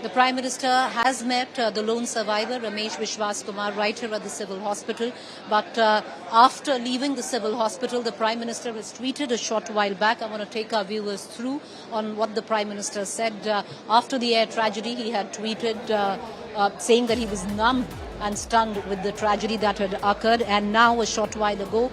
The Prime Minister has met the lone survivor, Ramesh Vishwas Kumar, right here at the civil hospital. But after leaving the civil hospital, the Prime Minister has tweeted a short while back. I want to take our viewers through on what the Prime Minister said. After the air tragedy, he had tweeted saying that he was numb and stunned with the tragedy that had occurred. And now, a short while ago,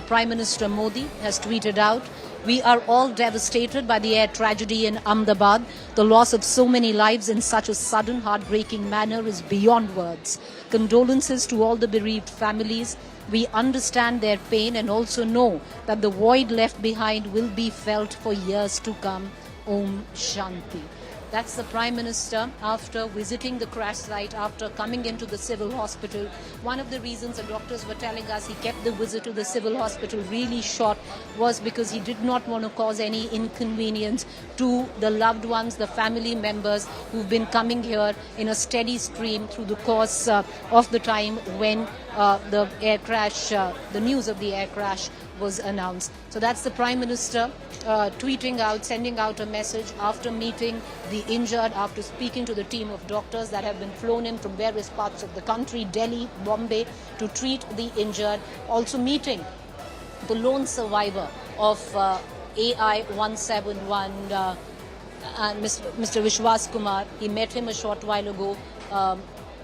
Prime Minister Modi has tweeted out, "We are all devastated by the air tragedy in Ahmedabad. The loss of so many lives in such a sudden, heartbreaking manner is beyond words. Condolences to all the bereaved families. We understand their pain and also know that the void left behind will be felt for years to come. Om Shanti." That's the Prime Minister after visiting the crash site, after coming into the civil hospital. One of the reasons the doctors were telling us he kept the visit to the civil hospital really short was because he did not want to cause any inconvenience to the loved ones, the family members who've been coming here in a steady stream through the course of the time when the air crash, the news of the air crash was announced. So that's the Prime Minister tweeting out, sending out a message after meeting the injured, after speaking to the team of doctors that have been flown in from various parts of the country, Delhi, Bombay, to treat the injured. Also meeting the lone survivor of AI-171, Mr. Vishwas Kumar. He met him a short while ago.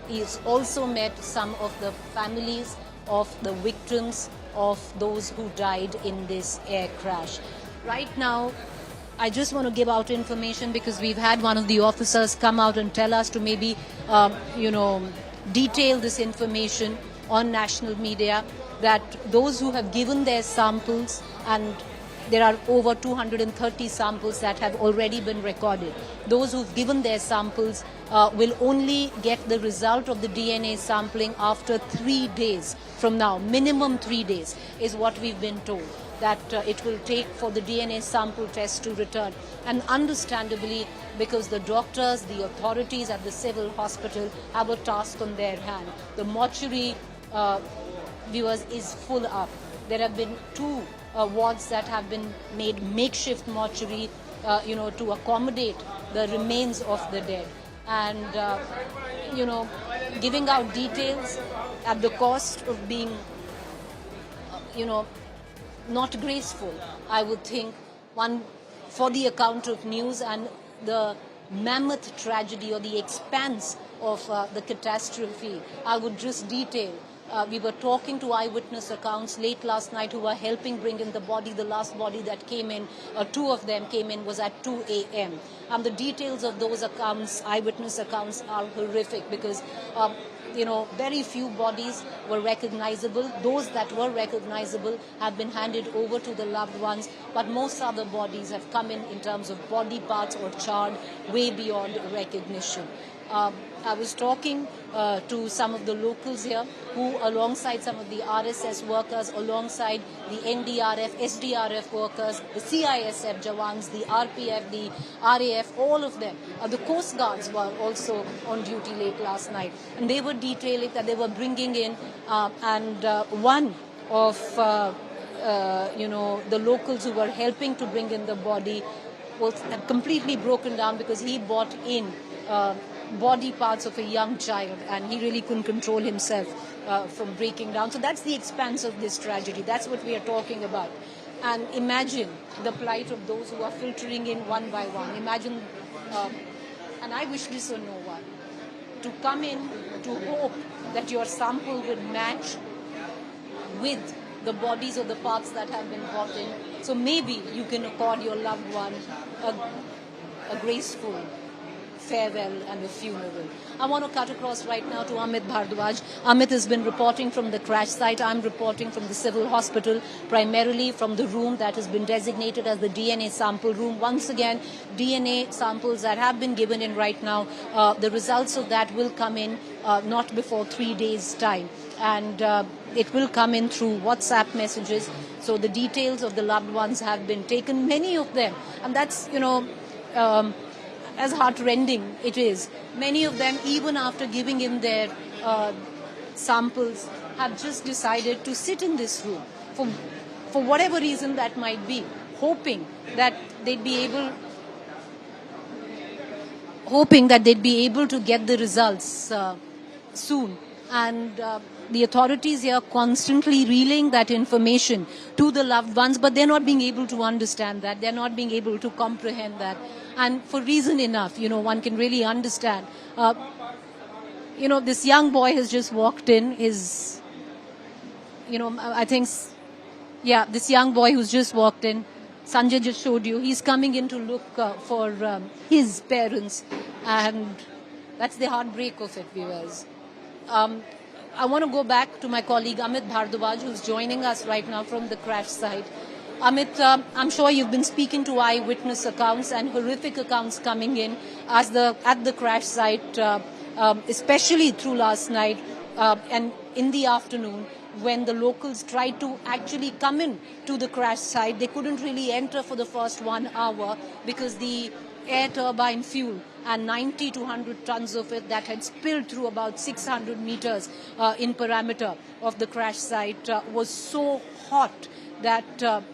He's also met some of the families of the victims of those who died in this air crash. Right now, I just want to give out information because we've had one of the officers come out and tell us to maybe, detail this information on national media, that those who have given their samples, and there are over 230 samples that have already been recorded. Those who've given their samples will only get the result of the DNA sampling after 3 days from now. Minimum 3 days is what we've been told that it will take for the DNA sample test to return. And understandably, because the doctors, the authorities at the civil hospital have a task on their hand. The mortuary, viewers, is full up. There have been 2 wards that have been made makeshift mortuary, to accommodate the remains of the dead. And, giving out details at the cost of being, not graceful, I would think, one for the account of news and the mammoth tragedy or the expanse of the catastrophe. I would just detail. We were talking to eyewitness accounts late last night who were helping bring in the body. The last body that came in, 2 of them came in, was at 2 a.m. And the details of those accounts, eyewitness accounts, are horrific because, very few bodies were recognizable. Those that were recognizable have been handed over to the loved ones, but most other bodies have come in terms of body parts or charred way beyond recognition. I was talking to some of the locals here who, alongside some of the RSS workers, alongside the NDRF, SDRF workers, the CISF Jawans, the RPF, the RAF, all of them, the Coast Guards were also on duty late last night. And they were detailing that they were bringing in, one of the locals who were helping to bring in the body was completely broken down because he brought in body parts of a young child, and he really couldn't control himself from breaking down. So that's the expanse of this tragedy. That's what we are talking about. And imagine the plight of those who are filtering in one by one. Imagine, and I wish this on no one, to come in to hope that your sample would match with the bodies or the parts that have been brought in. So maybe you can accord your loved one a graceful farewell and a funeral. I want to cut across right now to Amit Bhardwaj. Amit has been reporting from the crash site. I'm reporting from the civil hospital, primarily from the room that has been designated as the DNA sample room. Once again, DNA samples that have been given in right now, the results of that will come in not before 3 days' time. And it will come in through WhatsApp messages. So the details of the loved ones have been taken, many of them. And that's, as heartrending it is. Many of them, even after giving in their samples, have just decided to sit in this room for whatever reason that might be, hoping that they'd be able hoping that they'd be able to get the results soon. And the authorities here constantly relaying that information to the loved ones, but they're not being able to understand that. They're not being able to comprehend that. And for reason enough, one can really understand. This young boy has just walked in. I think, yeah, this young boy who's just walked in, Sanjay just showed you, he's coming in to look for his parents. And that's the heartbreak of it, viewers. I want to go back to my colleague Amit Bhardwaj, who's joining us right now from the crash site. Amit, I'm sure you've been speaking to eyewitness accounts and horrific accounts coming in at the crash site, especially through last night and in the afternoon, when the locals tried to actually come in to the crash site. They couldn't really enter for the first 1 hour because the air turbine fuel and 90 to 100 tons of it that had spilled through about 600 meters in perimeter of the crash site was so hot that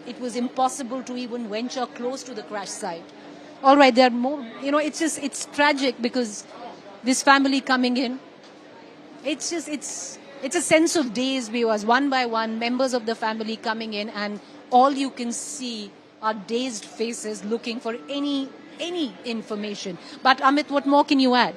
it was impossible to even venture close to the crash site. All right, there are more, it's tragic because this family coming in, it's a sense of daze, viewers, one by one, members of the family coming in, and all you can see are dazed faces looking for any information. But Amit, what more can you add?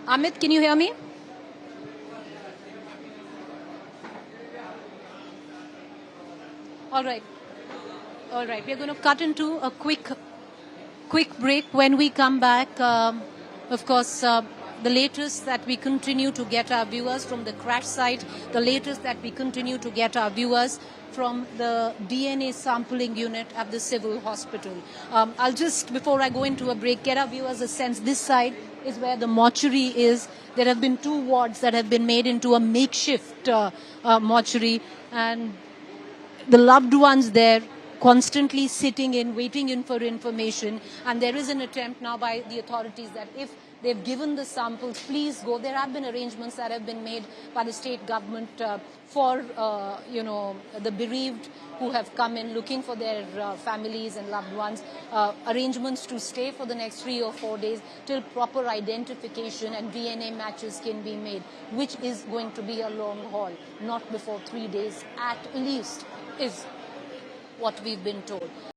Amit, can you hear me? All right. We're going to cut into a quick break. When we come back, of course, the latest that we continue to get our viewers from the crash site, the latest that we continue to get our viewers from the DNA sampling unit at the civil hospital. I'll just, before I go into a break, get our viewers a sense. This side is where the mortuary is. There have been 2 wards that have been made into a makeshift mortuary, and the loved ones there constantly sitting in, waiting in for information. And there is an attempt now by the authorities that if they've given the samples, please go. There have been arrangements that have been made by the state government for, the bereaved who have come in looking for their families and loved ones. Arrangements to stay for the next 3 or 4 days till proper identification and DNA matches can be made, which is going to be a long haul, not before 3 days at least, is what we've been told.